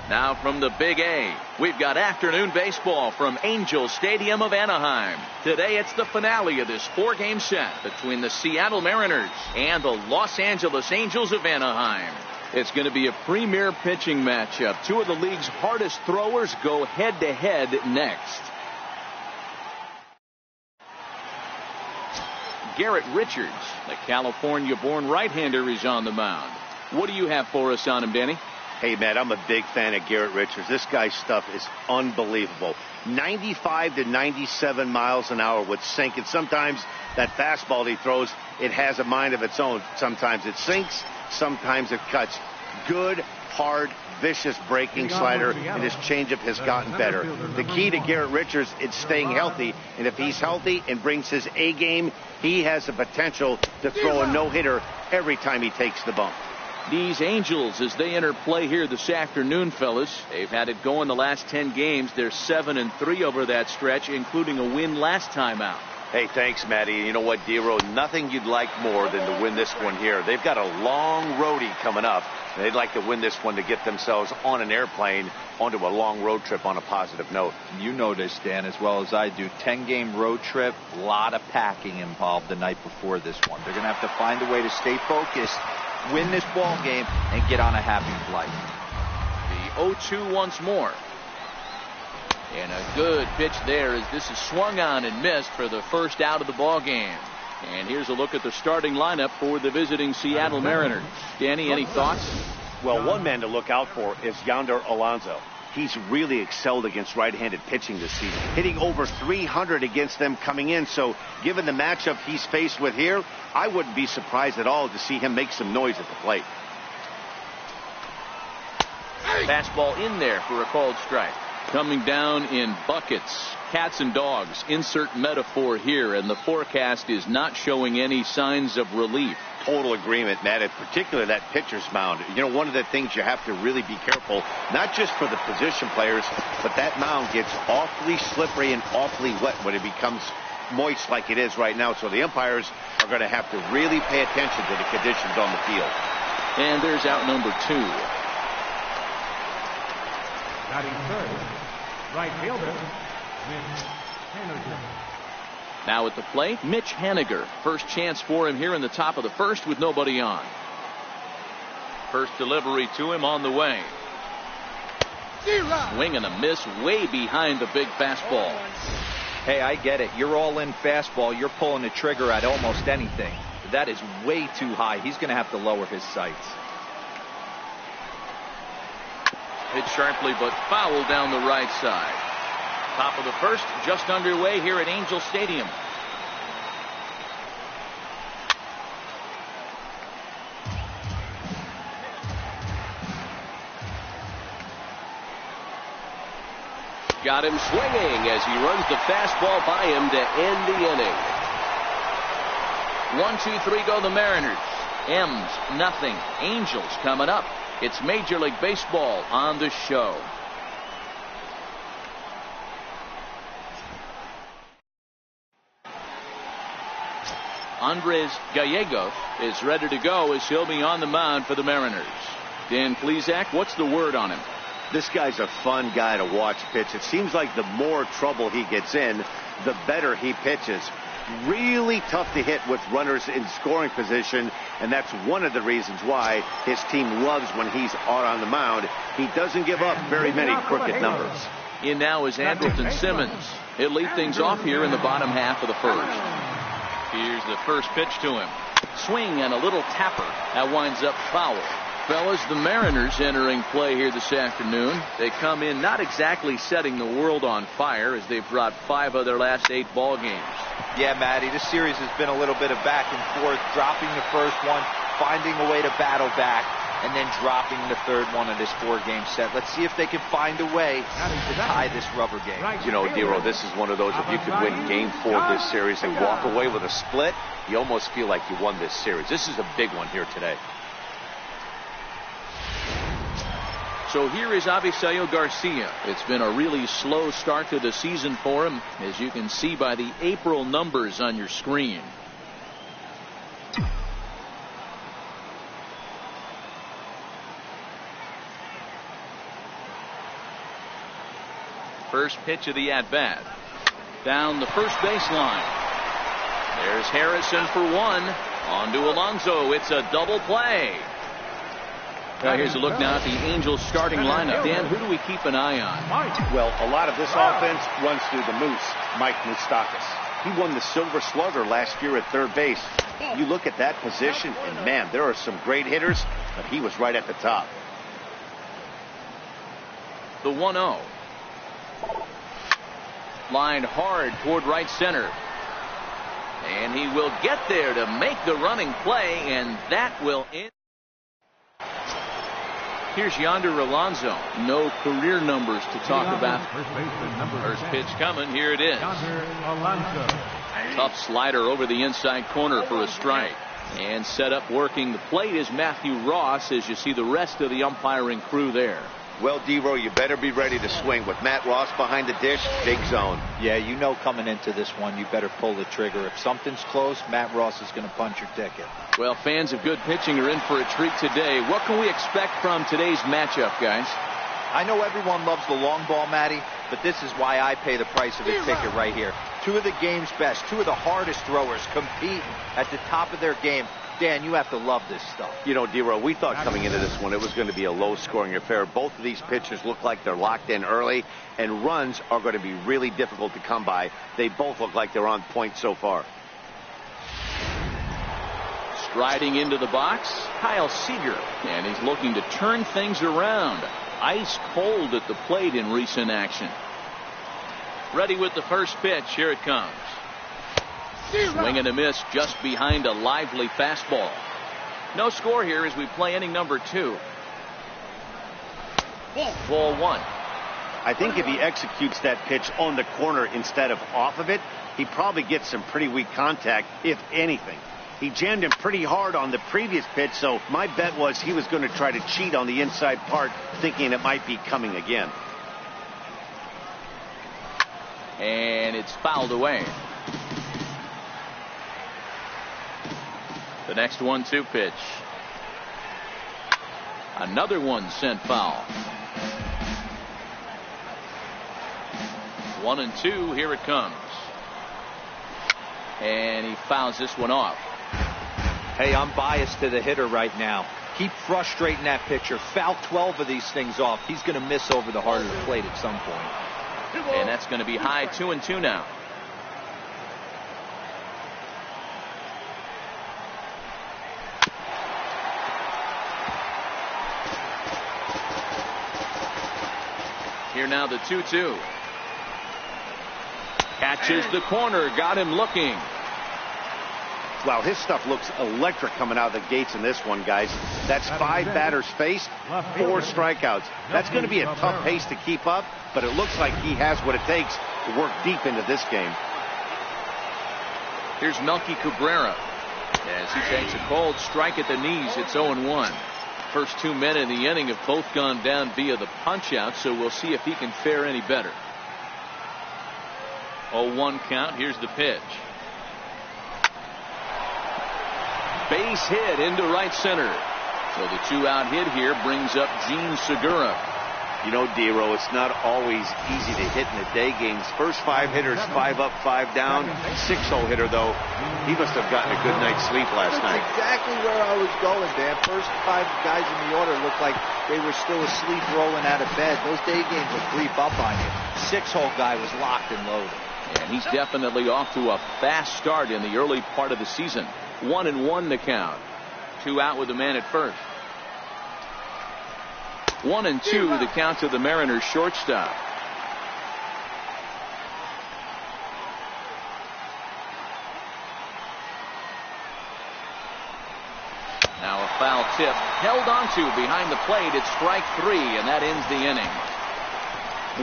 Now from the Big A, we've got afternoon baseball from Angel Stadium of Anaheim. Today it's the finale of this 4-game set between the Seattle Mariners and the Los Angeles Angels of Anaheim. It's going to be a premier pitching matchup. Two of the league's hardest throwers go head-to-head next. Garrett Richards, the California-born right-hander, is on the mound. What do you have for us on him, Danny? Hey, Matt, I'm a big fan of Garrett Richards. This guy's stuff is unbelievable. 95 to 97 miles an hour with sink. And sometimes that fastball he throws, it has a mind of its own. Sometimes it sinks, sometimes it cuts. Good, hard, vicious breaking slider, and his changeup has gotten better. The key to Garrett Richards is staying healthy, and if he's healthy and brings his A game, he has the potential to throw a no-hitter every time he takes the bump. These Angels, as they enter play here this afternoon, fellas, they've had it going the last 10 games. They're 7-3 over that stretch, including a win last time out. Hey, thanks, Matty. You know what, D-Row? Nothing you'd like more than to win this one here. They've got a long roadie coming up. They'd like to win this one to get themselves on an airplane onto a long road trip on a positive note. You know this, Dan, as well as I do. 10-game road trip, a lot of packing involved the night before this one. They're going to have to find a way to stay focused, win this ball game, and get on a happy flight. The 0-2 once more. And a good pitch there as this is swung on and missed for the first out of the ball game. And here's a look at the starting lineup for the visiting Seattle Mariners. Danny, any thoughts? Well, one man to look out for is Yonder Alonso. He's really excelled against right-handed pitching this season, hitting over 300 against them coming in. So given the matchup he's faced with here, I wouldn't be surprised at all to see him make some noise at the plate. Fastball in there for a called strike. Coming down in buckets, cats and dogs, insert metaphor here, and the forecast is not showing any signs of relief. Total agreement, Matt, in particular that pitcher's mound. You know, one of the things you have to really be careful, not just for the position players, but that mound gets awfully slippery and awfully wet when it becomes moist like it is right now. So the umpires are going to have to really pay attention to the conditions on the field. And there's out number 2. Batting third, right fielder, Mitch Haniger. Now at the plate, Mitch Haniger. First chance for him here in the top of the first with nobody on. First delivery to him on the way. Swing and a miss way behind the big fastball. Hey, I get it. You're all in fastball. You're pulling the trigger at almost anything. That is way too high. He's going to have to lower his sights. Hit sharply but foul down the right side. Top of the first just underway here at Angel Stadium. Got him swinging as he runs the fastball by him to end the inning. 1-2-3 go the Mariners. M's nothing. Angels coming up. It's Major League Baseball on the show. Andres Gallegos is ready to go as he'll be on the mound for the Mariners. Dan Plesac, what's the word on him? This guy's a fun guy to watch pitch. It seems like the more trouble he gets in, the better he pitches. Really tough to hit with runners in scoring position, and that's one of the reasons why his team loves when he's out on the mound. He doesn't give up very many crooked numbers. In now is Andrelton Simmons. He'll lead things off here in the bottom half of the first. Here's the first pitch to him. Swing and a little tapper. That winds up foul. Fellas, the Mariners entering play here this afternoon. They come in not exactly setting the world on fire as they've brought 5 of their last 8 ball games. Yeah, Matty, this series has been a little bit of back and forth, dropping the first one, finding a way to battle back, and then dropping the third one of this 4-game set. Let's see if they can find a way to tie this rubber game. You know, Dero, this is one of those, if you could win game 4 of this series and walk away with a split, you almost feel like you won this series. This is a big one here today. So here is Avisail Garcia. It's been a really slow start to the season for him, as you can see by the April numbers on your screen. First pitch of the at-bat. Down the first baseline. There's Harrison for one. On to Alonso. It's a double play. Now here's a look now at the Angels starting lineup. Dan, who do we keep an eye on? Well, a lot of this offense runs through the Moose, Mike Moustakas. He won the Silver Slugger last year at third base. You look at that position, and man, there are some great hitters, but he was right at the top. The 1-0. Lined hard toward right center. And he will get there to make the running play, and that will end. Here's Yonder Alonso. No career numbers to talk about. First pitch coming. Here it is. Tough slider over the inside corner for a strike. And set up working the plate is Matthew Ross, as you see the rest of the umpiring crew there. Well, D-Row, you better be ready to swing. With Matt Ross behind the dish, big zone. Yeah, you know coming into this one, you better pull the trigger. If something's close, Matt Ross is going to punch your ticket. Well, fans of good pitching are in for a treat today. What can we expect from today's matchup, guys? I know everyone loves the long ball, Matty, but this is why I pay the price of a ticket right here. Two of the game's best, two of the hardest throwers competing at the top of their game. Dan, you have to love this stuff. You know, D-Row, we thought coming into this one it was going to be a low-scoring affair. Both of these pitchers look like they're locked in early, and runs are going to be really difficult to come by. They both look like they're on point so far. Striding into the box, Kyle Seager, and he's looking to turn things around. Ice cold at the plate in recent action. Ready with the first pitch. Here it comes. Swing and a miss just behind a lively fastball. No score here as we play inning number 2. Ball 1. I think if he executes that pitch on the corner instead of off of it, he probably gets some pretty weak contact, if anything. He jammed him pretty hard on the previous pitch, so my bet was he was going to try to cheat on the inside part, thinking it might be coming again. And it's fouled away. The next 1-2 pitch. Another one sent foul. 1-2. Here it comes. And he fouls this one off. Hey, I'm biased to the hitter right now. Keep frustrating that pitcher. Foul 12 of these things off. He's going to miss over the heart of the plate at some point. And that's going to be high. 2-2 now. Here now the 2-2. Catches the corner. Got him looking. Wow, his stuff looks electric coming out of the gates in this one, guys. That's 5 batters faced, 4 strikeouts. That's going to be a tough pace to keep up, but it looks like he has what it takes to work deep into this game. Here's Melky Cabrera as he takes a cold strike at the knees. It's 0-1. First 2 men in the inning have both gone down via the punch-out, so we'll see if he can fare any better. 0-1 count. Here's the pitch. Base hit into right center. So the 2-out hit here brings up Gene Segura. You know, D-Row, it's not always easy to hit in the day games. First 5 hitters, 5 up, 5 down. 6-hole hitter, though, he must have gotten a good night's sleep last night. That's exactly where I was going, Dan. First 5 guys in the order looked like they were still asleep rolling out of bed. Those day games will creep up on you. 6-hole guy was locked and loaded. And he's definitely off to a fast start in the early part of the season. 1-1 the count. 2 out with the man at first. 1-2 the count to the Mariners shortstop. Now a foul tip held onto behind the plate. It's strike 3, and that ends the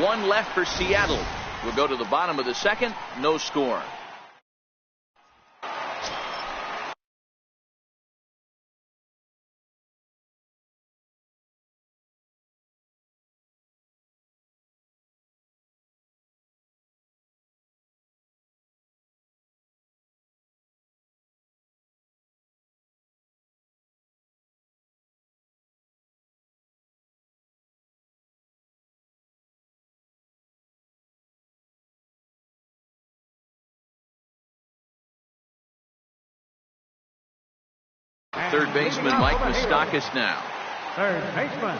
inning. 1 left for Seattle. We'll go to the bottom of the second. No score. Third baseman Mike Moustakas now. Third baseman,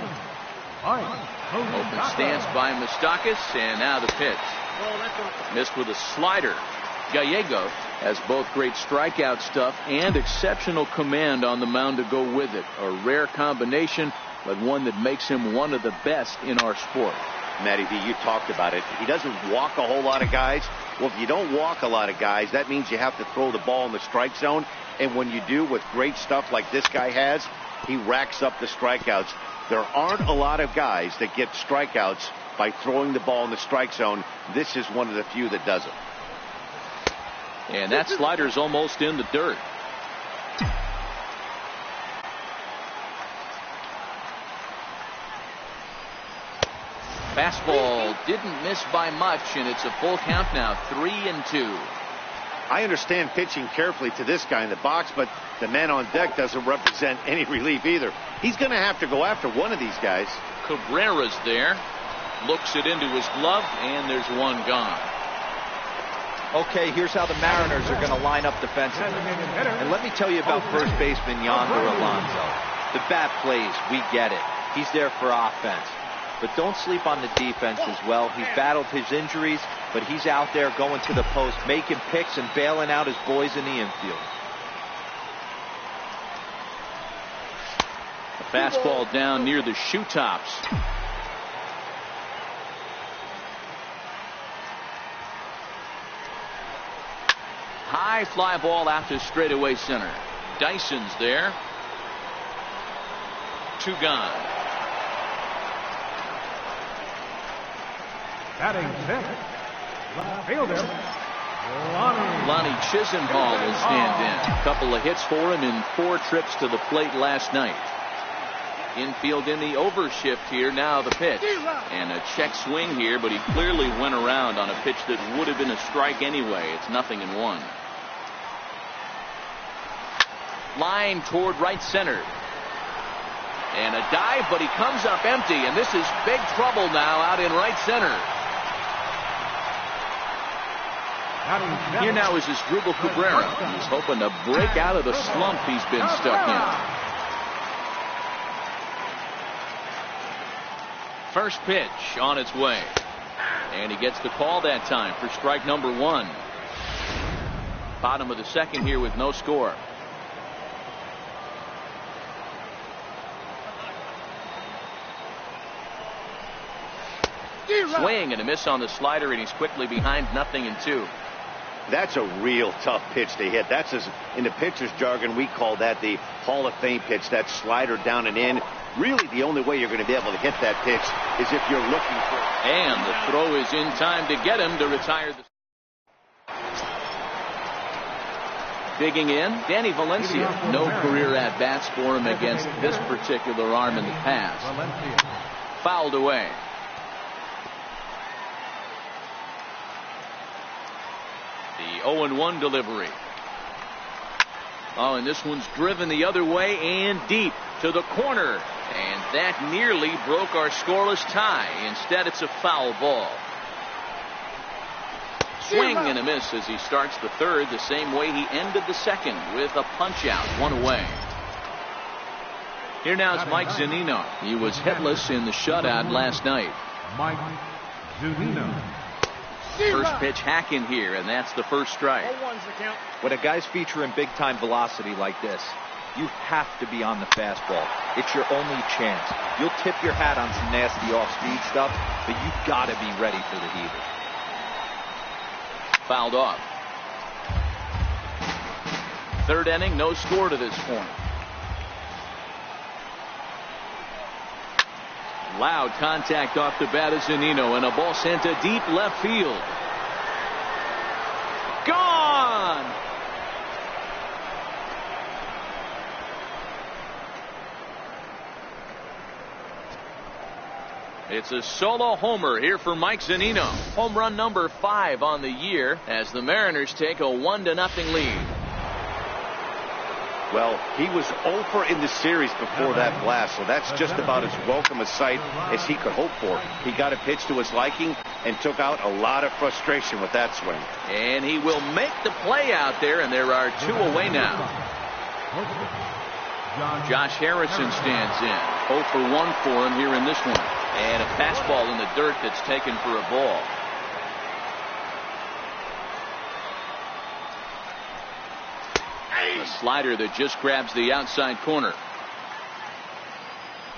Mike. Open stance by Moustakas, and now the pitch. Missed with a slider. Gallego has both great strikeout stuff and exceptional command on the mound to go with it. A rare combination, but one that makes him one of the best in our sport. Matty V, you talked about it. He doesn't walk a whole lot of guys. Well, if you don't walk a lot of guys, that means you have to throw the ball in the strike zone. And when you do with great stuff like this guy has, he racks up the strikeouts. There aren't a lot of guys that get strikeouts by throwing the ball in the strike zone. This is one of the few that does it. And that slider's almost in the dirt. Fastball didn't miss by much, and it's a full count now, 3-2. I understand pitching carefully to this guy in the box, but the man on deck doesn't represent any relief either. He's going to have to go after one of these guys. Cabrera's there. Looks it into his glove, and there's one gone. Okay, here's how the Mariners are going to line up defensively. And let me tell you about first baseman Yonder Alonso. The bat plays, we get it. He's there for offense. But don't sleep on the defense as well. He's battled his injuries, but he's out there going to the post, making picks and bailing out his boys in the infield. A fastball down near the shoe tops. High fly ball out to straightaway center. Dyson's there. 2 gone. Batting sixth, left fielder, Lonnie Chisenhall will stand in. A couple of hits for him in 4 trips to the plate last night. Infield in the overshift here. Now the pitch. And a check swing here, but he clearly went around on a pitch that would have been a strike anyway. It's 0-1. Line toward right center. And a dive, but he comes up empty, and this is big trouble now out in right center. Here now is Asdrubal Cabrera. He's hoping to break out of the slump he's been stuck in. First pitch on its way. And he gets the call that time for strike number 1. Bottom of the second here with no score. Swing and a miss on the slider, and he's quickly behind 0-2. That's a real tough pitch to hit. That's, in the pitcher's jargon, we call that the Hall of Fame pitch, that slider down and in. Really, the only way you're going to be able to hit that pitch is if you're looking for it. And the throw is in time to get him to retire the. Digging in, Danny Valencia. No career at-bats for him against this particular arm in the past. Fouled away. The 0-1 delivery. Oh, and this one's driven the other way and deep to the corner. And that nearly broke our scoreless tie. Instead, it's a foul ball. Swing and a miss as he starts the third the same way he ended the second with a punch out, 1 away. Here now is Mike Zunino. He was hitless in the shutout last night. Mike Zunino. First pitch hack in here, and that's the first strike. When a guy's featuring big-time velocity like this, you have to be on the fastball. It's your only chance. You'll tip your hat on some nasty off-speed stuff, but you've got to be ready for the heater. Fouled off. Third inning, no score to this point. Loud contact off the bat of Zunino, and a ball sent to deep left field. Gone! It's a solo homer here for Mike Zunino. Home run number 5 on the year as the Mariners take a 1-0 lead. Well, he was 0 for in the series before that blast, so that's just about as welcome a sight as he could hope for. He got a pitch to his liking and took out a lot of frustration with that swing. And he will make the play out there, and there are 2 away now. Josh Harrison stands in. 0 for 1 for him here in this one. And a fastball in the dirt that's taken for a ball. A slider that just grabs the outside corner.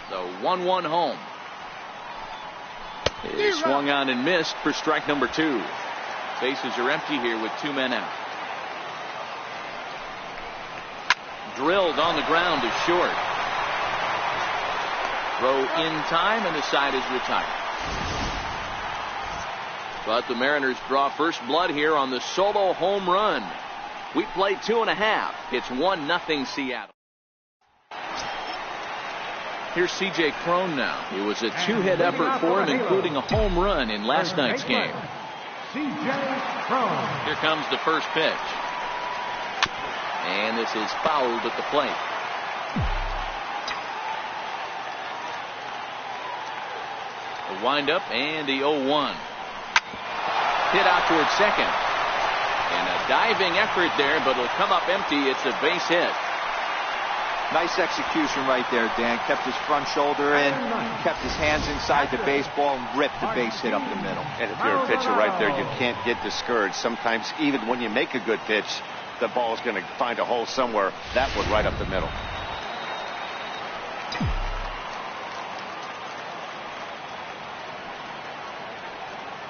The 1-1 home. It is swung on and missed for strike number 2. Bases are empty here with 2 men out. Drilled on the ground to short. Throw in time and the side is retired. But the Mariners draw first blood here on the solo home run. We played 2.5. It's 1-0 Seattle. Here's C.J. Cron now. It was a 2-hit effort for him, including a home run in last night's game. Here comes the first pitch. And this is fouled at the plate. A windup and the 0-1. Hit out towards second. And a diving effort there, but it'll come up empty. It's a base hit. Nice execution right there, Dan. Kept his front shoulder in, kept his hands inside the baseball, and ripped the base hit up the middle. And if you're a pitcher right there, you can't get discouraged. Sometimes, even when you make a good pitch, the ball is going to find a hole somewhere. That one right up the middle.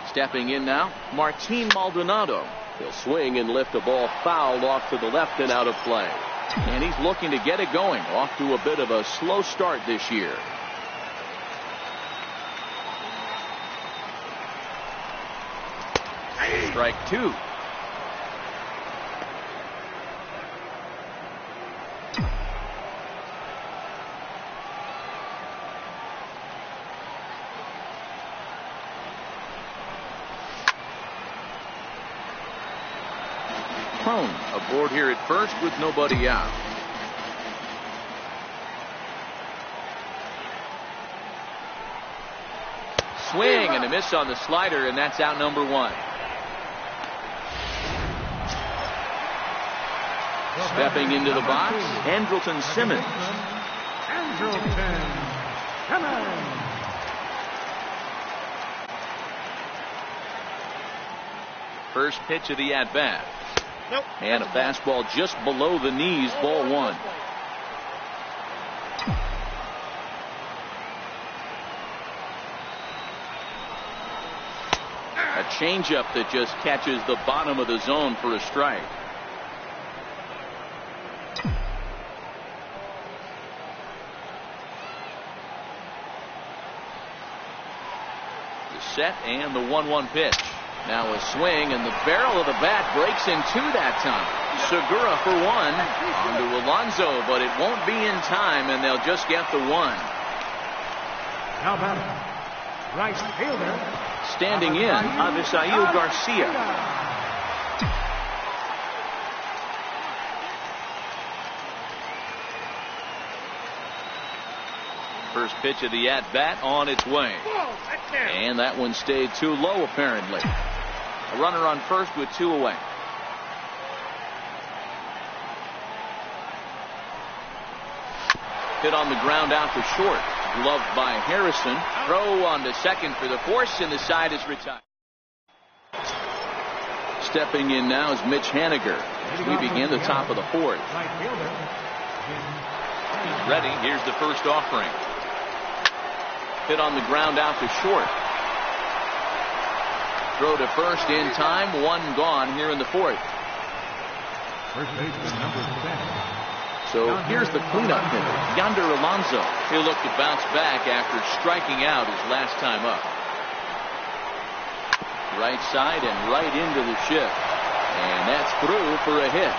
Stepping in now, Martin Maldonado. He'll swing and lift a ball fouled off to the left and out of play. And he's looking to get it going. Off to a bit of a slow start this year. Strike 2. Cron aboard here at first with nobody out. Swing and a miss on the slider, and that's out number 1. Stepping into the box, Andrelton Simmons. First pitch of the at-bat. Nope. And a fastball just below the knees, ball 1. A changeup that just catches the bottom of the zone for a strike. The set and the 1-1 pitch. Now a swing, and the barrel of the bat breaks in 2 that time. Segura for 1 onto Alonso, but it won't be in time, and they'll just get the 1. Now batting, right fielder. Standing in, Avisail Garcia. First pitch of the at-bat on its way. And that one stayed too low, apparently. A runner on first with 2 away. Hit on the ground out to short. Gloved by Harrison. Throw on to second for the force, and the side is retired. Stepping in now is Mitch Haniger as we begin the top of the 4th. He's ready. Here's the first offering. Hit on the ground out to short. Throw to first in time. 1 gone here in the 4th. First baseman number 10. So here's the cleanup hitter, Yonder Alonso. He'll look to bounce back after striking out his last time up. Right side and right into the shift. And that's through for a hit.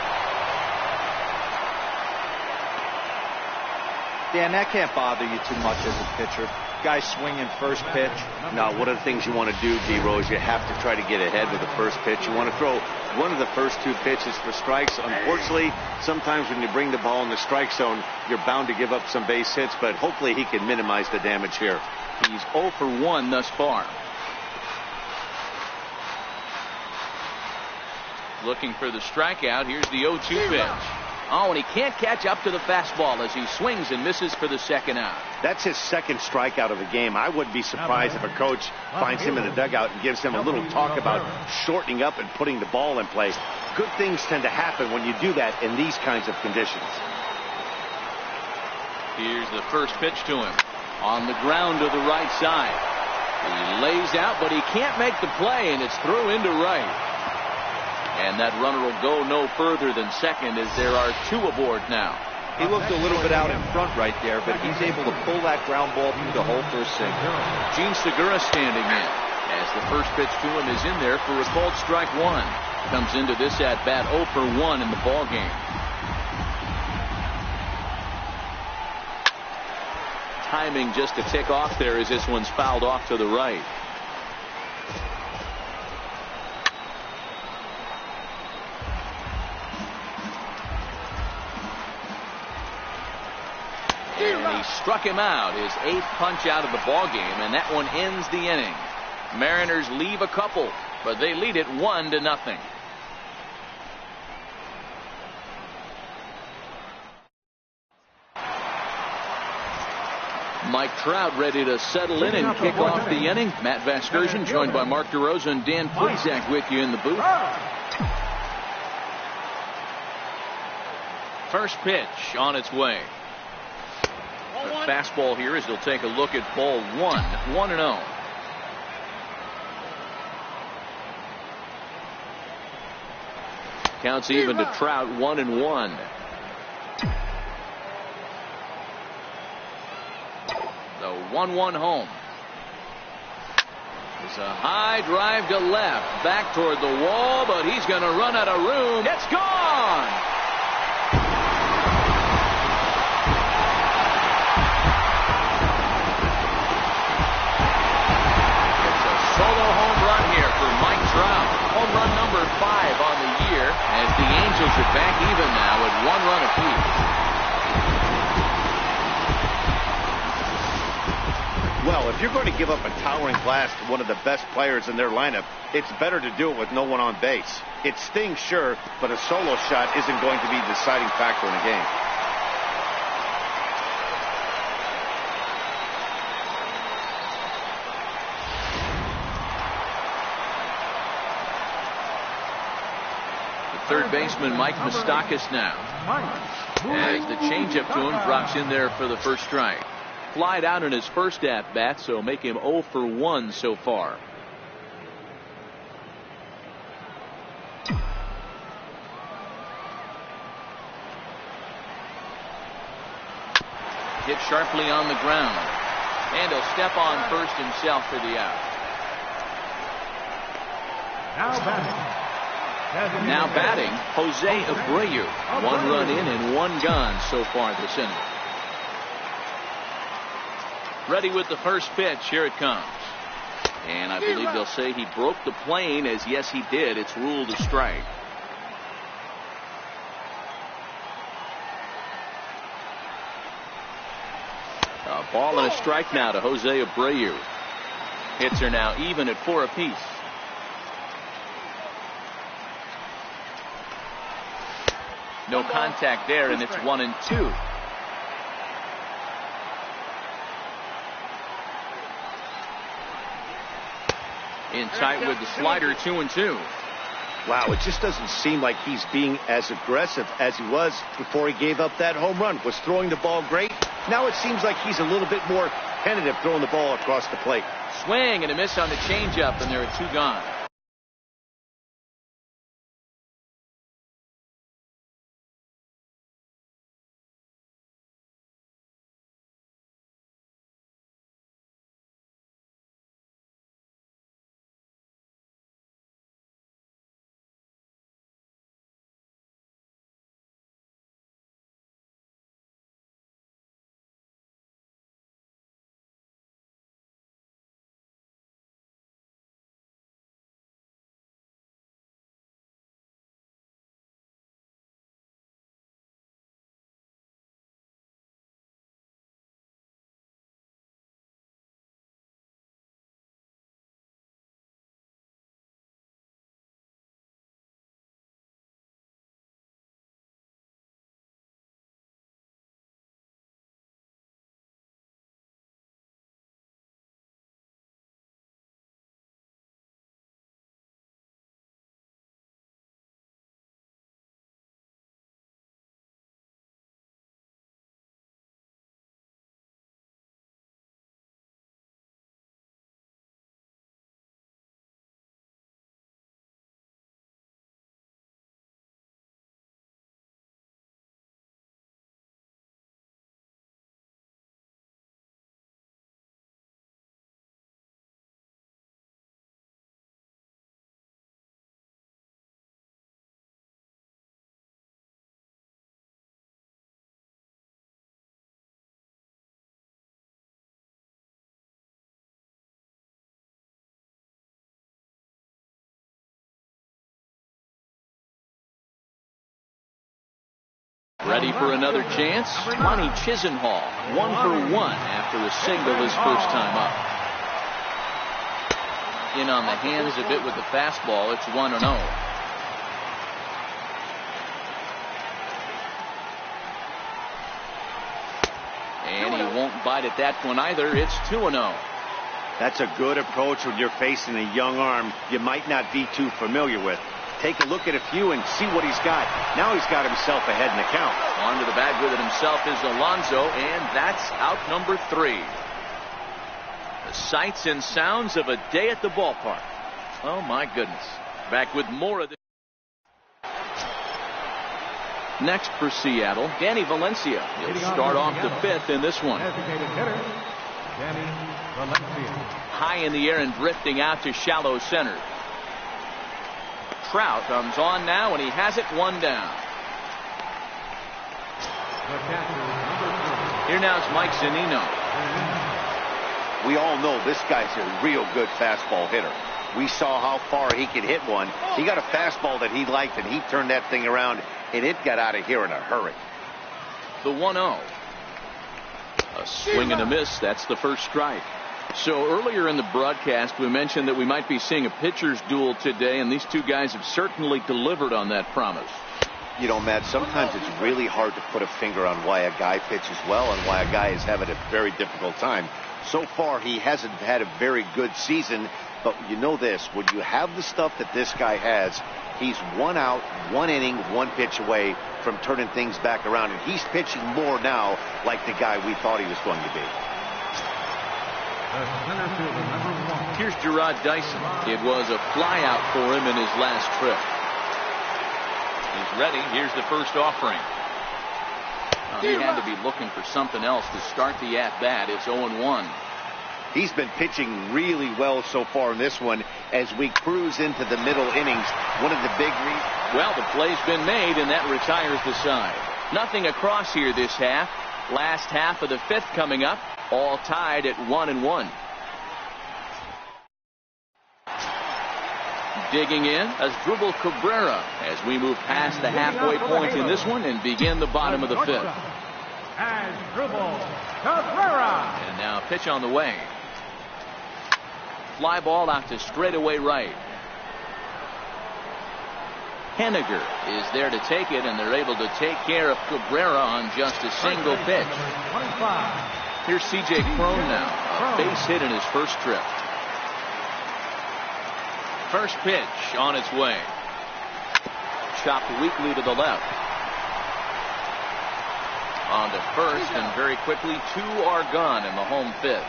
Dan, that can't bother you too much as a pitcher. Guy swinging first pitch. Now, one of the things you want to do, D-Rose, you have to try to get ahead with the first pitch. You want to throw one of the first 2 pitches for strikes. Unfortunately, sometimes when you bring the ball in the strike zone, you're bound to give up some base hits, but hopefully he can minimize the damage here. He's 0 for 1 thus far. Looking for the strikeout. Here's the 0-2 pitch. Oh, and he can't catch up to the fastball as he swings and misses for the second out. That's his second strikeout of the game. I wouldn't be surprised if a coach finds him in the dugout and gives him a little talk about shortening up and putting the ball in play. Good things tend to happen when you do that in these kinds of conditions. Here's the first pitch to him. On the ground to the right side. He lays out, but he can't make the play, and it's through into right. And that runner will go no further than second as there are two aboard now. He looked a little bit out in front right there, but he's able to pull that ground ball through the hole for a single. Gene Segura standing in as the first pitch to him is in there for a called strike one. Comes into this at bat 0 for 1 in the ball game. Timing just to tick off there as this one's fouled off to the right. And he struck him out, his 8th punch out of the ball game, and that one ends the inning. Mariners leave a couple, but they lead it 1-0. Mike Trout ready to settle in and kick off the inning. Matt Vasgersian joined by Mark DeRosa and Dan Plesac with you in the booth. First pitch on its way. The fastball here as they'll take a look at ball 1-0. Counts even to Trout 1-1. The 1-1 home. It's a high drive to left, back toward the wall, but he's going to run out of room. It's gone. Solo home run here for Mike Trout. Home run number 5 on the year as the Angels are back even now at 1 run apiece. Well, if you're going to give up a towering blast to one of the best players in their lineup, it's better to do it with no one on base. It stings, sure, but a solo shot isn't going to be the deciding factor in a game. Third baseman Mike Moustakas now. As the changeup to him drops in there for the first strike. Flied out in his first at bat, so make him 0 for 1 so far. Hit sharply on the ground. And he'll step on first himself for the out. Now batting, Jose Abreu. 1 run in and 1 gone so far this inning. Ready with the first pitch. Here it comes. And I believe they'll say he broke the plane, as yes he did. It's ruled a strike. A ball and a strike now to Jose Abreu. Hits are now even at 4 apiece. No contact there, and it's 1-2. In tight with the slider, 2-2. Wow, it just doesn't seem like he's being as aggressive as he was before he gave up that home run. Was throwing the ball great. Now it seems like he's a little bit more tentative throwing the ball across the plate. Swing and a miss on the changeup, and there are 2 gone. Ready for another chance? Monty Chisenhall, 1 for 1 after a single his first time up. In on the hands a bit with the fastball. It's 1-0. And he won't bite at that one either. It's 2-0. That's a good approach when you're facing a young arm you might not be too familiar with. Take a look at a few and see what he's got. Now he's got himself ahead in the count. On to the bag with it himself is Alonso, and that's out number 3. The sights and sounds of a day at the ballpark. Oh, my goodness. Back with more of this. Next for Seattle, Danny Valencia. He'll start off the 5th in this one. High in the air and drifting out to shallow center. Trout comes on now, and he has it 1 down. Here now is Mike Zunino. We all know this guy's a real good fastball hitter. We saw how far he could hit one. He got a fastball that he liked, and he turned that thing around, and it got out of here in a hurry. The 1-0. A swing and a miss. That's the first strike. So earlier in the broadcast, we mentioned that we might be seeing a pitcher's duel today, and these two guys have certainly delivered on that promise. You know, Matt, sometimes it's really hard to put a finger on why a guy pitches well and why a guy is having a very difficult time. So far, he hasn't had a very good season, but you know this, when you have the stuff that this guy has, he's 1 out, 1 inning, 1 pitch away from turning things back around, and he's pitching more now like the guy we thought he was going to be. Here's Gerard Dyson. It was a fly out for him in his last trip. He's ready. Here's the first offering. He had to be looking for something else to start the at-bat. It's 0-1. He's been pitching really well so far in this one as we cruise into the middle innings. One of the big Well, the play's been made, and that retires the side. Nothing across here this half. Last half of the 5th coming up. All tied at 1-1. Digging in, Asdrubal Cabrera as we move past the halfway point in this one and begin the bottom of the 5th. Asdrubal Cabrera. And now pitch on the way. Fly ball out to straightaway right. Henniger is there to take it, and they're able to take care of Cabrera on just a single pitch. Here's C.J. Cron now, a base hit in his first trip. First pitch on its way. Chopped weakly to the left. On to first, and very quickly 2 are gone in the home 5th.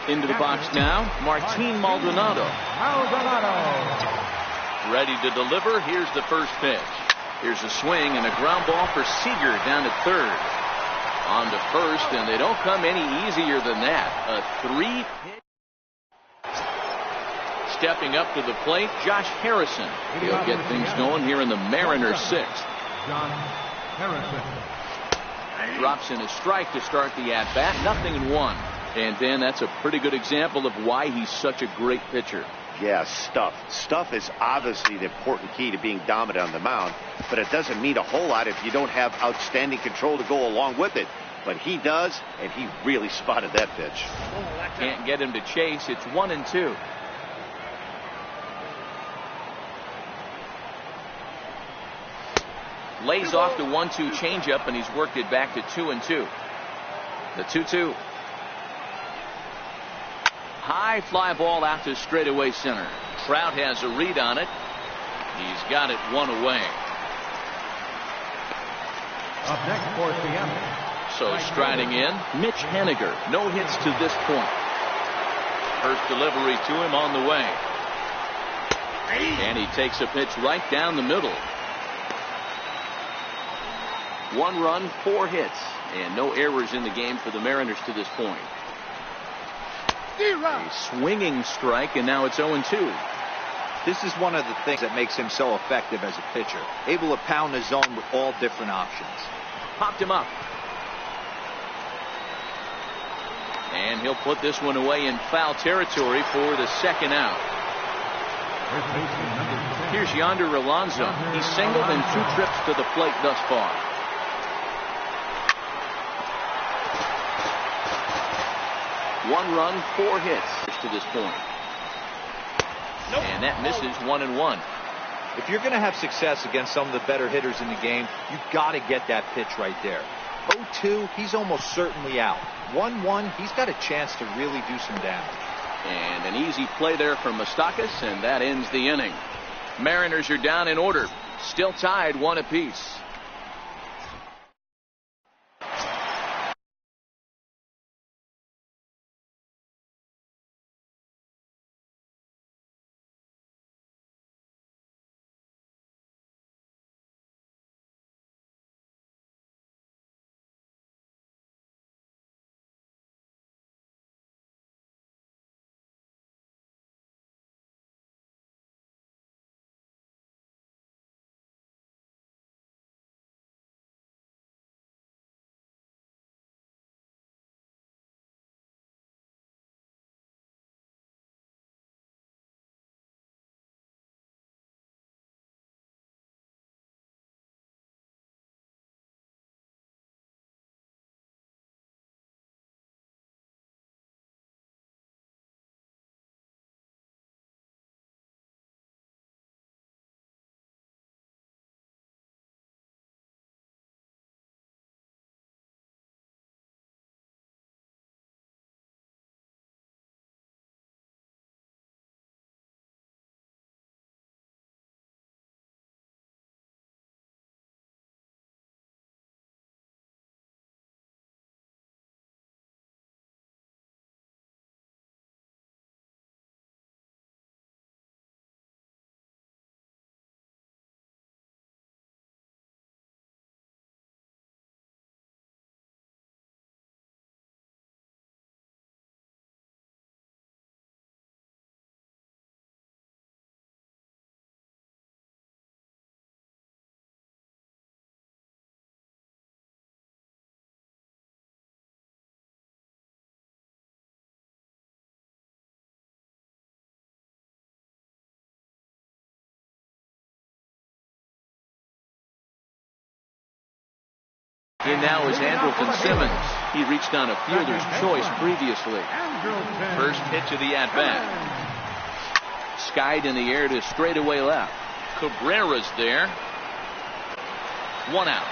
Into the box now, Martin Maldonado. Ready to deliver. Here's the first pitch. Here's a swing and a ground ball for Seager down to 3rd. On to first, and they don't come any easier than that. A 3-pitch. Stepping up to the plate, Josh Harrison. He'll get things going here in the Mariners 6th. John Harrison. Drops in a strike to start the at-bat. 0-1. And then that's a pretty good example of why he's such a great pitcher. Yeah, stuff. Stuff is obviously the important key to being dominant on the mound, but it doesn't mean a whole lot if you don't have outstanding control to go along with it. But he does, and he really spotted that pitch. Can't get him to chase. It's 1-2. Lays off the 1-2 changeup, and he's worked it back to 2-2. The 2-2. High fly ball out to straightaway center. Trout has a read on it. He's got it 1 away. Up next for Seattle. So striding in, Mitch Henniger. No hits to this point. First delivery to him on the way. And he takes a pitch right down the middle. 1 run, 4 hits, and no errors in the game for the Mariners to this point. A swinging strike, and now it's 0-2. This is one of the things that makes him so effective as a pitcher. Able to pound the zone with all different options. Popped him up. And he'll put this one away in foul territory for the 2nd out. Here's Yonder Alonso. He singled in 2 trips to the plate thus far. One run, 4 hits to this point. And that misses 1-1. If you're going to have success against some of the better hitters in the game, you've got to get that pitch right there. 0-2, he's almost certainly out. 1-1, he's got a chance to really do some damage. And an easy play there from Moustakas, and that ends the inning. Mariners are down in order, still tied 1 apiece. In now is Andrelton Simmons. He reached on a fielder's choice previously. First pitch of the at-bat. Skied in the air to straightaway left. Cabrera's there. 1 out.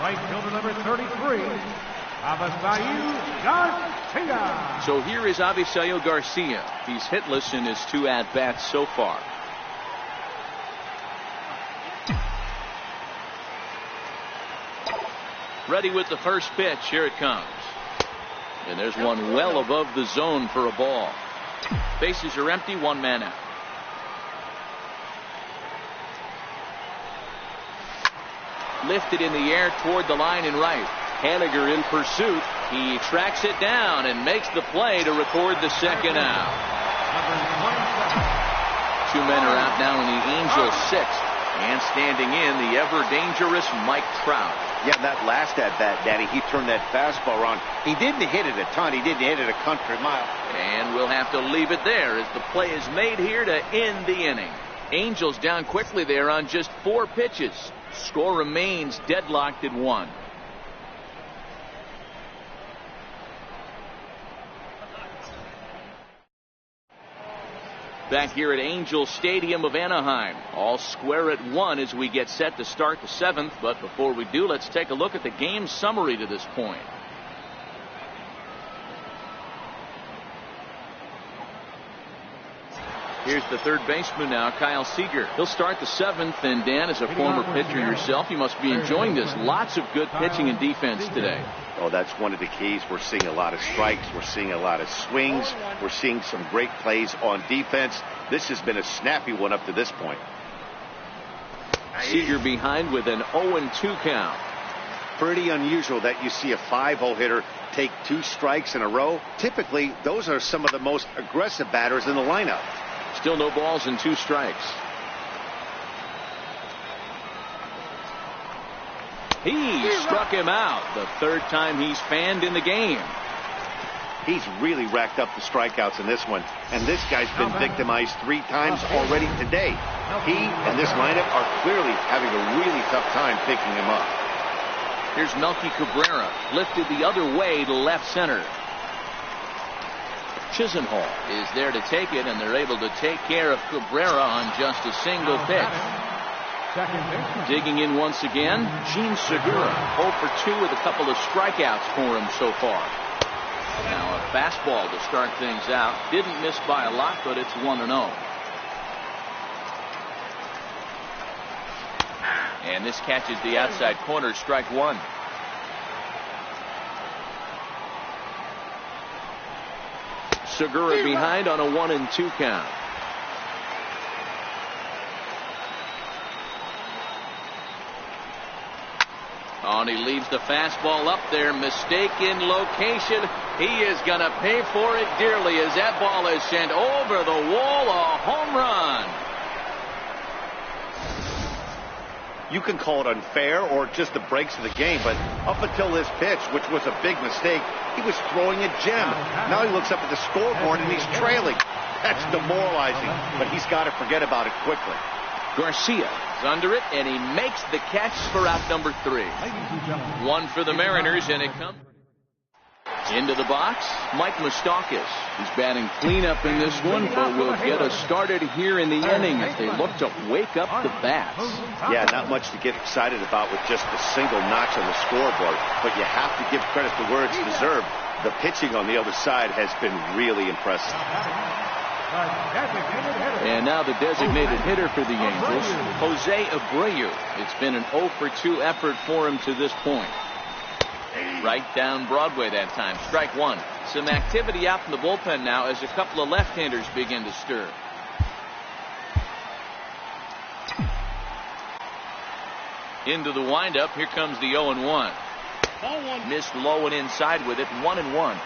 Right fielder number 33, Avisaíl Garcia. So here is Avisaíl Garcia. He's hitless in his 2 at-bats so far. Ready with the first pitch. Here it comes. And there's one well above the zone for a ball. Bases are empty. 1 man out. Lifted in the air toward the line and right. Haniger in pursuit. He tracks it down and makes the play to record the second out. 2 men are out now in the Angels' 6th. And standing in, the ever-dangerous Mike Trout. Yeah, that last at-bat, Daddy, he turned that fastball around. He didn't hit it a ton. He didn't hit it a country mile. And we'll have to leave it there as the play is made here to end the inning. Angels down quickly there on just 4 pitches. Score remains deadlocked at 1. Back here at Angels Stadium of Anaheim. All square at 1 as we get set to start the 7th. But before we do, let's take a look at the game summary to this point. Here's the third baseman now, Kyle Seager. He'll start the 7th. And Dan, as a former pitcher yourself, you must be enjoying this. Lots of good pitching and defense today. Oh, that's one of the keys. We're seeing a lot of strikes. We're seeing a lot of swings. We're seeing some great plays on defense. This has been a snappy one up to this point. Seager behind with an 0-2 count. Pretty unusual that you see a 5-hole hitter take 2 strikes in a row. Typically, those are some of the most aggressive batters in the lineup. Still no balls and 2 strikes. He struck him out. The 3rd time he's fanned in the game. He's really racked up the strikeouts in this one. And this guy's been victimized 3 times already today. He and this lineup are clearly having a really tough time picking him up. Here's Melky Cabrera, lifted the other way to left center. Chisenhall is there to take it, and they're able to take care of Cabrera on just a single pitch. Digging in once again, Gene Segura, 0 for 2 with a couple of strikeouts for him so far. Now a fastball to start things out. Didn't miss by a lot, but it's 1-0. And this catches the outside corner, strike 1. Segura behind on a 1-2 count. Oh, and he leaves the fastball up there. Mistaken location. He is going to pay for it dearly as that ball is sent over the wall. A home run. You can call it unfair or just the breaks of the game, but up until this pitch, which was a big mistake, he was throwing a gem. Now he looks up at the scoreboard and he's trailing. That's demoralizing, but he's got to forget about it quickly. Garcia is under it, and he makes the catch for out number 3. 1 for the Mariners, and it comes into the box. Mike Moustakas. He's batting cleanup in this one, but will get us started here in the inning as they look to wake up the bats. Yeah, not much to get excited about with just a single notch on the scoreboard, but you have to give credit to where it's deserved. The pitching on the other side has been really impressive. And now the designated hitter for the Angels, Jose Abreu. It's been an 0 for 2 effort for him to this point. Right down Broadway that time. Strike 1. Some activity out in the bullpen now as a couple of left-handers begin to stir. Into the windup. Here comes the 0-1. Missed low and inside with it. 1-1.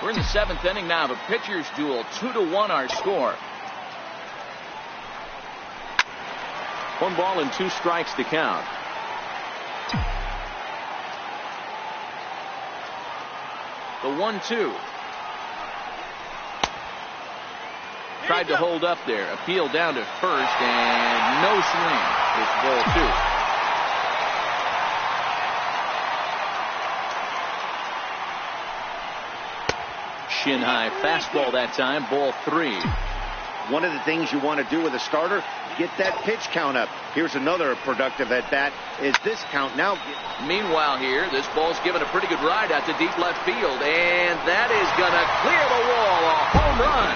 We're in the 7th inning now of a pitcher's duel. 2-1 our score. 1 ball and 2 strikes to count. The 1-2. Tried to hold up there. Appeal down to first, and no swing. It's ball 2. Shin high fastball that time, ball 3. One of the things you want to do with a starter, get that pitch count up. Here's another productive at bat. Is this count now? Meanwhile here, this ball's given a pretty good ride out to deep left field, and that is going to clear the wall. A home run.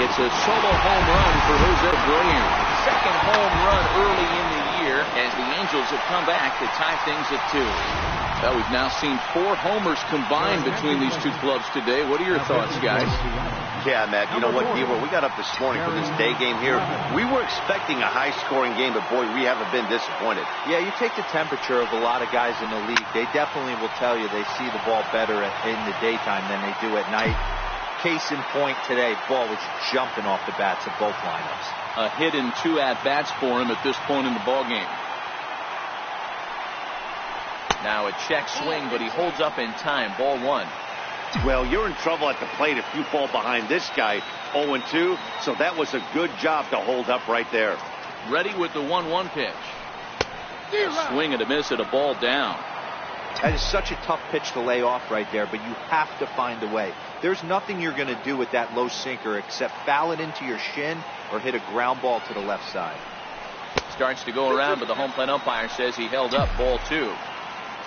It's a solo home run for Jose Abreu. Second home run early in the year as the Angels have come back to tie things at 2. Well, we've now seen 4 homers combined between these two clubs today. What are your thoughts, guys? Yeah, Matt, you know what, Deaver, we got up this morning for this day game here. We were expecting a high-scoring game, but, boy, we haven't been disappointed. Yeah, you take the temperature of a lot of guys in the league. They definitely will tell you they see the ball better in the daytime than they do at night. Case in point today, ball was jumping off the bats of both lineups. A hit and 2 at-bats for him at this point in the ballgame. Now a check swing, but he holds up in time. Ball 1. Well, you're in trouble at the plate if you fall behind this guy. 0-2, so that was a good job to hold up right there. Ready with the 1-1 pitch. A swing and a miss at a ball down. That is such a tough pitch to lay off right there, but you have to find a way. There's nothing you're going to do with that low sinker except foul it into your shin or hit a ground ball to the left side. Starts to go around, but the home plate umpire says he held up. Ball 2.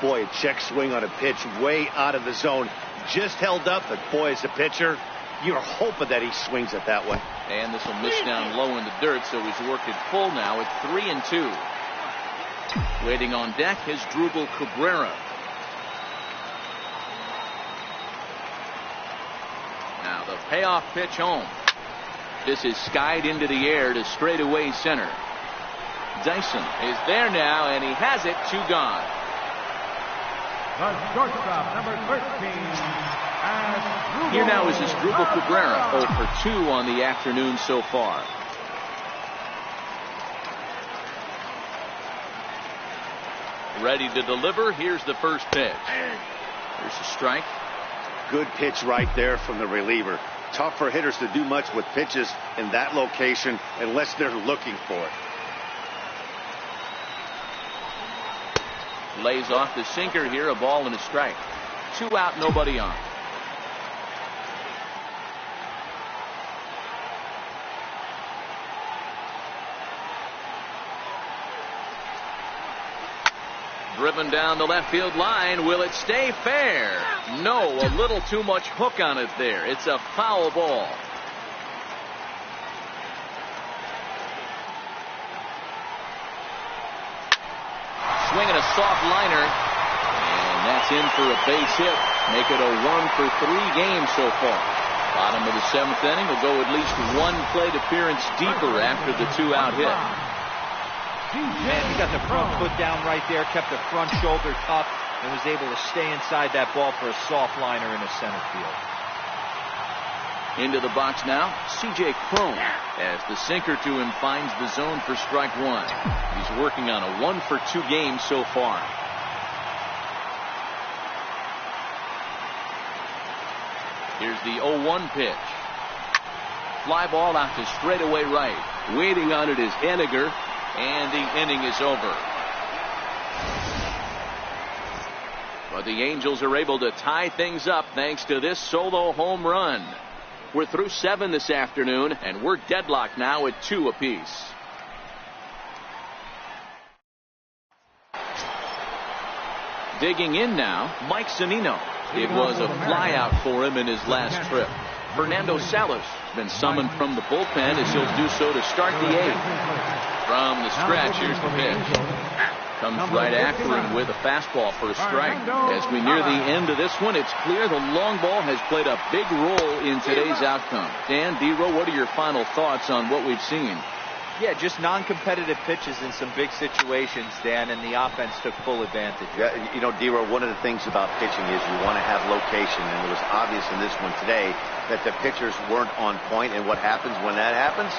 Boy, a check swing on a pitch way out of the zone. Just held up, but boy, as a pitcher, you're hoping that he swings it that way. And this will miss down low in the dirt, so he's worked it full now at 3-2. Waiting on deck is Drupal Cabrera. Now the payoff pitch home. This is skied into the air to straightaway center. Dyson is there now, and he has it. 2 gone. The shortstop, number 13. Here now is Drupal Cabrera, 0 for 2 on the afternoon so far. Ready to deliver. Here's the first pitch. Here's a strike. Good pitch right there from the reliever. Tough for hitters to do much with pitches in that location unless they're looking for it. Lays off the sinker here. A ball and a strike. 2 out, nobody on. Driven down the left field line. Will it stay fair? No, a little too much hook on it there. It's a foul ball. Swinging a soft liner. And that's in for a base hit. Make it a 1-for-3 game so far. Bottom of the 7th inning. Will go at least 1 plate appearance deeper after the 2-out hit. Man, he got the front foot down right there, kept the front shoulder up, and was able to stay inside that ball for a soft liner in the center field. Into the box now, C.J. Cron, as the sinker to him finds the zone for strike 1. He's working on a 1-for-2 game so far. Here's the 0-1 pitch. Fly ball out to straightaway right. Waiting on it is Henniger. And the inning is over. But the Angels are able to tie things up thanks to this solo home run. We're through 7 this afternoon, and we're deadlocked now at 2 apiece. Digging in now, Mike Zunino. It was a flyout for him in his last trip. Fernando Salas been summoned from the bullpen as he'll do so to start the 8th. From the stretch, here's the pitch. Comes right after him with a fastball for a strike. As we near the end of this one, it's clear the long ball has played a big role in today's outcome. Dan, D-Row, what are your final thoughts on what we've seen? Yeah, just non-competitive pitches in some big situations, Dan, and the offense took full advantage. Yeah, you know, D-Row, one of the things about pitching is you want to have location, and it was obvious in this one today that the pitchers weren't on point, and what happens when that happens?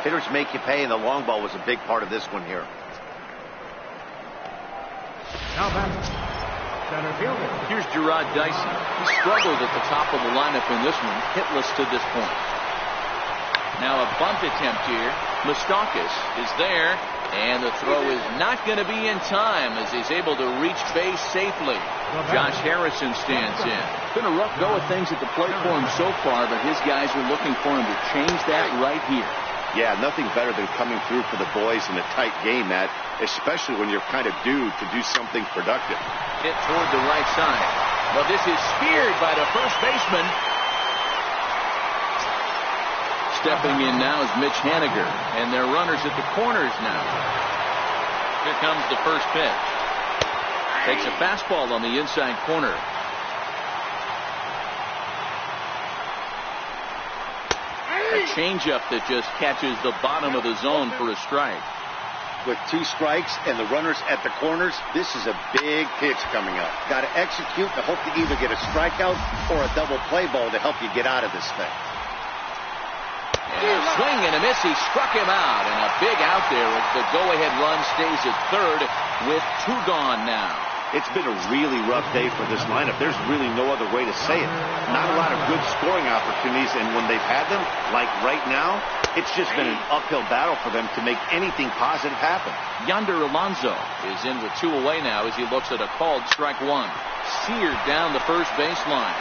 Hitters make you pay, and the long ball was a big part of this one here. Now back, center fielder. Here's Gerard Dyson. He struggled at the top of the lineup in this one, hitless to this point. Now a bunt attempt here. Moustakis is there, and the throw is not going to be in time as he's able to reach base safely. Josh Harrison stands in. Been a rough go of things at the plate for him so far, but his guys are looking for him to change that right here. Yeah, nothing better than coming through for the boys in a tight game, Matt, especially when you're kind of due to do something productive. Hit toward the right side. Well, this is speared by the first baseman. Stepping in now is Mitch Henniger, and they're runners at the corners now. Here comes the first pitch. Takes a fastball on the inside corner. A changeup that just catches the bottom of the zone for a strike. With 2 strikes and the runners at the corners, this is a big pitch coming up. Got to execute to hope to either get a strikeout or a double play ball to help you get out of this thing. And a swing and a miss. He struck him out, and a big out there as the go-ahead run stays at third with 2 gone now. It's been a really rough day for this lineup. There's really no other way to say it. Not a lot of good scoring opportunities, and when they've had them, like right now, it's just been an uphill battle for them to make anything positive happen. Yonder Alonso is in with 2 away now as he looks at a called strike 1. Seared down the first baseline.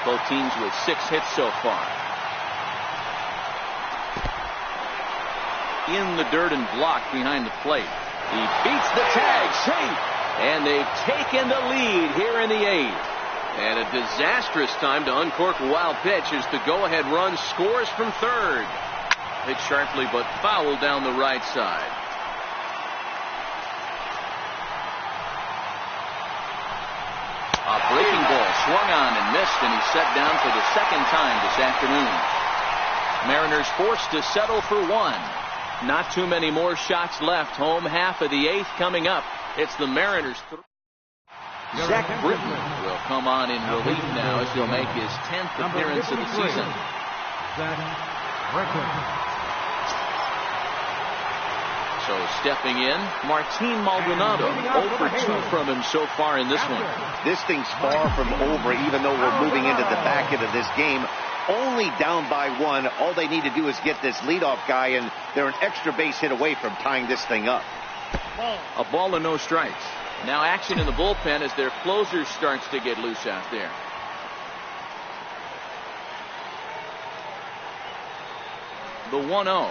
Both teams with 6 hits so far. In the dirt and blocked behind the plate. He beats the tag, safe, and they've taken the lead here in the 8th. And a disastrous time to uncork a wild pitch as the go-ahead run scores from third. Hit sharply but foul down the right side. A breaking ball swung on and missed, and he's set down for the 2nd time this afternoon. Mariners forced to settle for 1. Not too many more shots left. Home half of the 8th coming up. It's the Mariners. Zach Britton will come on in relief now as he'll make his 10th appearance of the season. So stepping in, Martin Maldonado. 0 for 2 from him so far in this one. This thing's far from over, even though we're moving into the back end of this game. Only down by 1. All they need to do is get this leadoff guy, and they're an extra base hit away from tying this thing up. A ball and no strikes. Now action in the bullpen as their closer starts to get loose out there. The 1-0.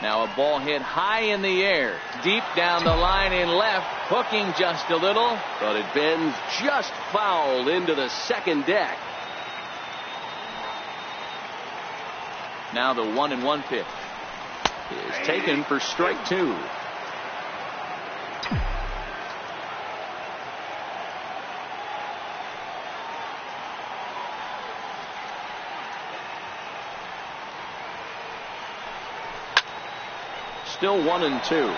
Now a ball hit high in the air, deep down the line in left, hooking just a little, but it bends just foul into the second deck. Now the 1-1 pitch is taken for strike 2. Still 1-2.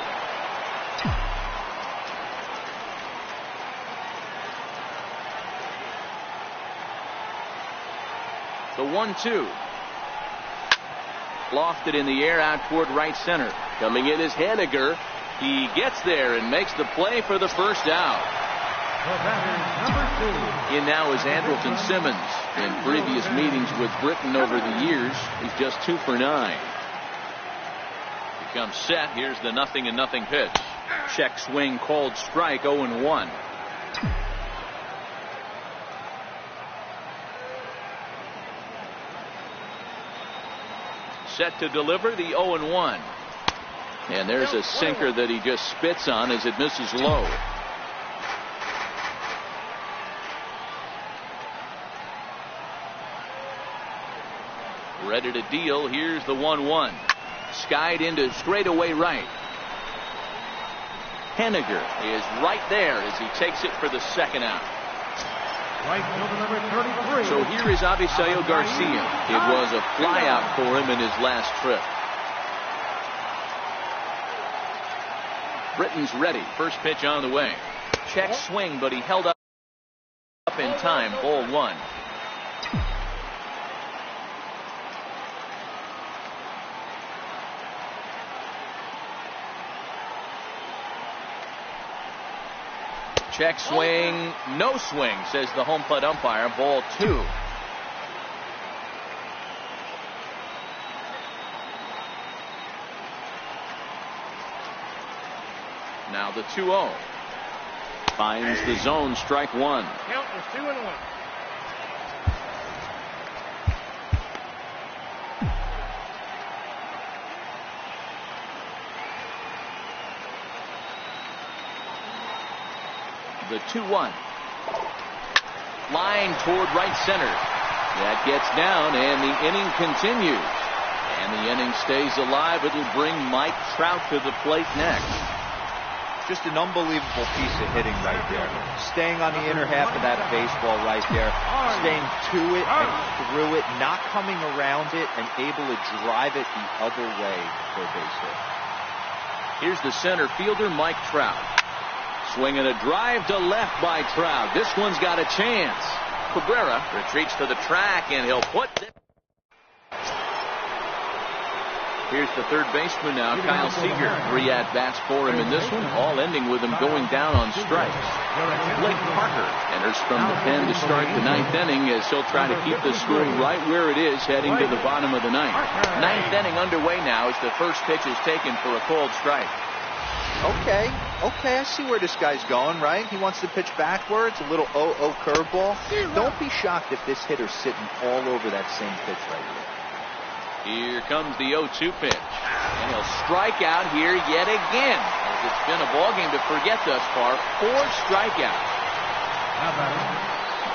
The 1-2. Lofted in the air out toward right center. Coming in is Haniger. He gets there and makes the play for the first out. In now is Andrelton Simmons. In previous meetings with Britton over the years, he's just 2 for 9. Comes set. Here's the 0-0 pitch. Check swing called strike. 0-1. Set to deliver the 0-1. And there's a sinker that he just spits on as it misses low. Ready to deal. Here's the 1-1. Skied into straightaway right. Haniger is right there as he takes it for the second out. Right fielder number 33. So here is Avisail Garcia. It was a flyout for him in his last trip. Britton's ready. First pitch on the way. Check swing, but he held up in time. Ball 1. Check swing, no swing, says the home plate umpire. Ball 2. Now the 2-0. Finds the zone, strike 1. Count is 2-1. The 2-1. Line toward right center. That gets down, and the inning continues. And the inning stays alive. It'll bring Mike Trout to the plate next. Just an unbelievable piece of hitting right there. Staying on the inner half of that baseball right there. Staying to it and through it. Not coming around it and able to drive it the other way for a base hit. Here's the center fielder, Mike Trout. Swinging a drive to left by Trout. This one's got a chance. Cabrera retreats to the track, and he'll put it. Here's the third baseman now, Kyle Seager. 3 at-bats for him in this one, all ending with him going down on strikes. Blake Parker enters from the pen to start the 9th inning as he'll try to keep the score right where it is heading to the bottom of the 9th. 9th inning underway now as the first pitch is taken for a called strike. Okay, I see where this guy's going, right? He wants to pitch backwards, a little 0-0 curveball. Don't be shocked if this hitter's sitting all over that same pitch right here. Here comes the 0-2 pitch. And he'll strike out here yet again. As it's been a ballgame to forget thus far. 4 strikeouts.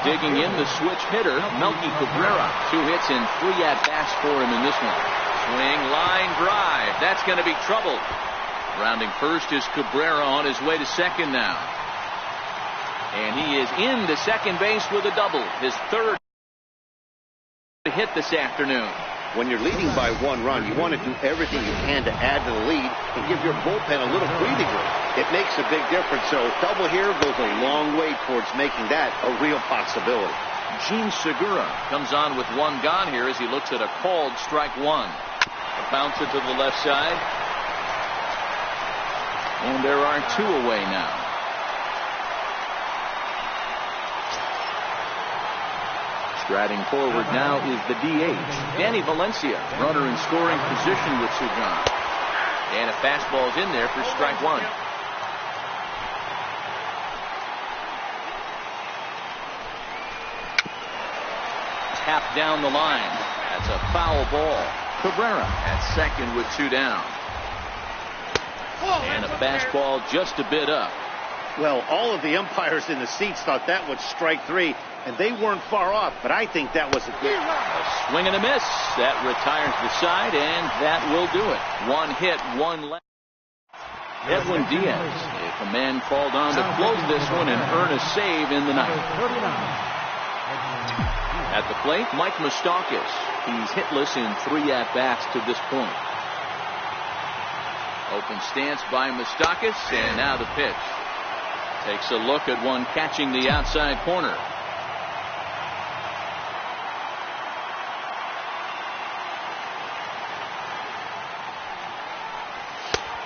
Digging in the switch hitter, Melky Cabrera. 2 hits and 3 at-bats for him in this one. Swing, line drive. That's going to be trouble. Rounding first is Cabrera on his way to second now. And he is into second base with a double. His third hit this afternoon. When you're leading by 1 run, you want to do everything you can to add to the lead and give your bullpen a little breathing room. It makes a big difference. So double here goes a long way towards making that a real possibility. Gene Segura comes on with 1 gone here as he looks at a called strike 1. Bounce it to the left side. And there are 2 away now. Striding forward now is the DH, Danny Valencia, runner in scoring position with Sugan. And a fastball is in there for strike 1. Tapped down the line. That's a foul ball. Cabrera at second with 2 down. And a fastball just a bit up. Well, all of the umpires in the seats thought that was strike 3, and they weren't far off, but I think that was a good. A swing and a miss. That retires the side, and that will do it. 1 hit, 1 left. Edwin Diaz, if a man called on to close this one and earn a save in the ninth. At the plate, Mike Moustakas. He's hitless in 3 at-bats to this point. Open stance by Moustakas, and now the pitch. Takes a look at one catching the outside corner.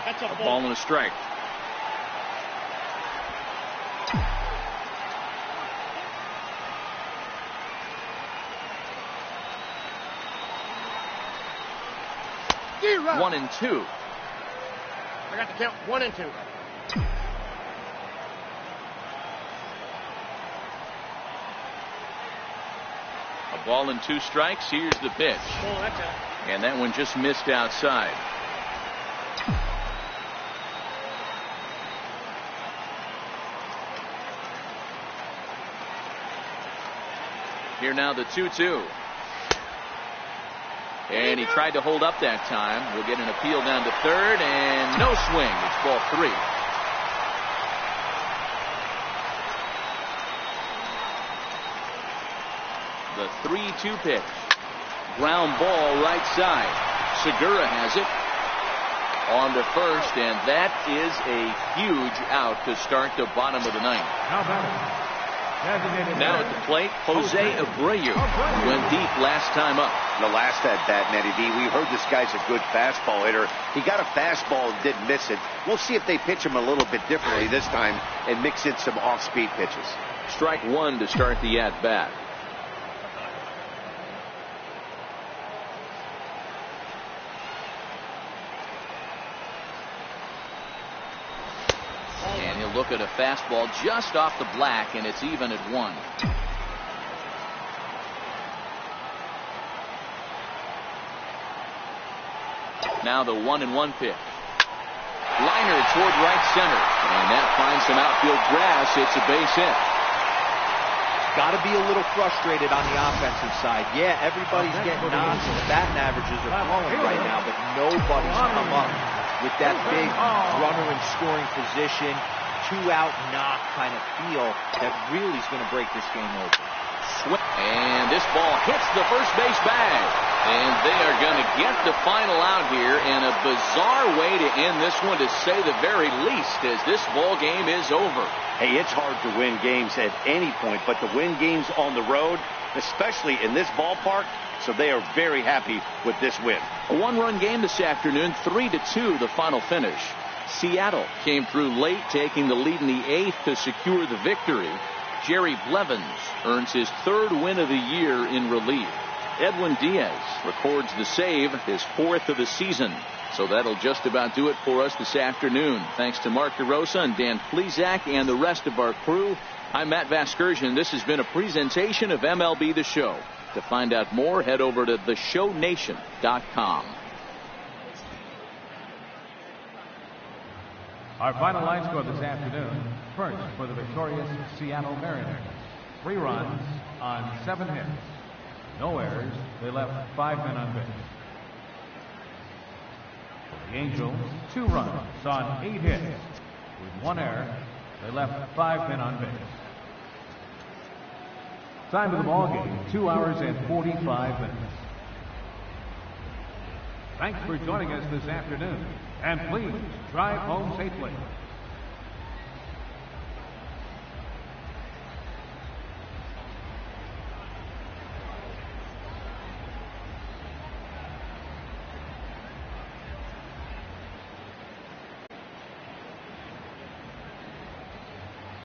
That's A ball and a strike. E-Riddler. 1 and 2. I got to count 1 and 2. A ball and 2 strikes. Here's the pitch. Oh, that's it. And that one just missed outside. Here now the 2-2. And he tried to hold up that time. We'll get an appeal down to third, and no swing. It's ball 3. The 3-2 pitch. Ground ball right side. Segura has it. On to first, and that is a huge out to start the bottom of the ninth. How about it? Now at the plate, Jose Abreu went deep last time up. The last at bat, Matty D, we heard this guy's a good fastball hitter. He got a fastball and didn't miss it. We'll see if they pitch him a little bit differently this time and mix in some off-speed pitches. Strike 1 to start the at-bat. And he'll look at a fastball just off the black, and it's even at 1. Now the 1-1 pitch. Liner toward right center, and that finds some outfield grass. It's a base hit. Got to be a little frustrated on the offensive side. Yeah, everybody's getting nods and the batting averages are flowing right now, but nobody's come up with that big runner in scoring position, 2-out knock kind of feel that really is going to break this game over. And this ball hits the first base bag. And they are going to get the final out here, and a bizarre way to end this one, to say the very least, as this ball game is over. Hey, it's hard to win games at any point, but to win games on the road, especially in this ballpark, so they are very happy with this win. A 1-run game this afternoon, 3-2 the final finish. Seattle came through late, taking the lead in the 8th to secure the victory. Jerry Blevins earns his 3rd win of the year in relief. Edwin Diaz records the save, his 4th of the season. So that'll just about do it for us this afternoon. Thanks to Mark DeRosa and Dan Plesac and the rest of our crew. I'm Matt Vasgersian. This has been a presentation of MLB The Show. To find out more, head over to theshownation.com. Our final line score this afternoon. First for the victorious Seattle Mariners. 3 runs on 7 hits. No errors. They left 5 men on base. For the Angels, 2 runs on 8 hits. With 1 error, they left 5 men on base. Time of the ball game, 2 hours and 45 minutes. Thanks for joining us this afternoon. And please drive home safely.